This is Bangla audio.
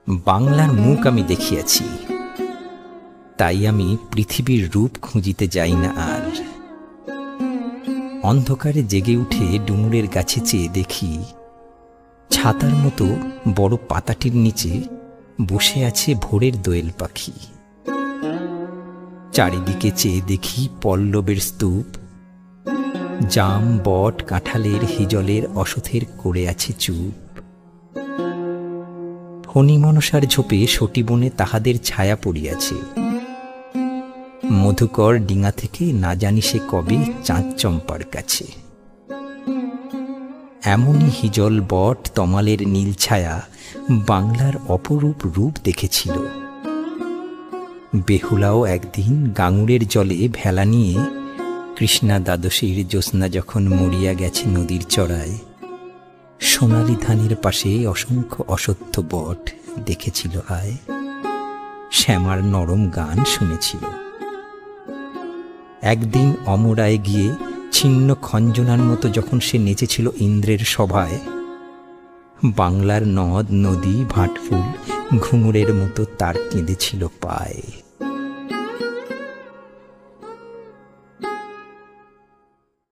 বাংলার মুখ আমি দেখিয়াছি, তাই আমি পৃথিবীর রূপ খুঁজিতে যাই না আর। অন্ধকারে জেগে উঠে ডুমুরের গাছে চেয়ে দেখি, ছাতার মতো বড় পাতাটির নিচে বসে আছে ভোরের দোয়েল পাখি। চারিদিকে চেয়ে দেখি পল্লবের স্তূপ, জাম বট কাঁঠালের হিজলের অশথের করে আছে চুপ। ফণি মনসার ঝোপে সটিবনে তাহাদের ছায়া পড়িয়াছে। মধুকর ডিঙা থেকে না জানি সে কবে চাঁদ চম্পার কাছে। এমনই হিজল বট তমালের নীল ছায়া বাংলার অপরূপ রূপ দেখেছিল। বেহুলাও একদিন গাঙুরের জলে ভেলা নিয়ে কৃষ্ণা দ্বাদশীর জ্যোৎস্না যখন মরিয়া গেছে নদীর চড়ায়, সোনালি ধানের পাশে অসংখ্য অসত্য বট দেখেছিল হায়, শ্যামার নরম গান শুনেছিল। একদিন অমরায় গিয়ে ছিন্ন খঞ্জনার মতো যখন সে নেচেছিল ইন্দ্রের সভায়, বাংলার নদ নদী ভাটফুল ঘুঙুরের মতো তার কেঁদেছিল পায়।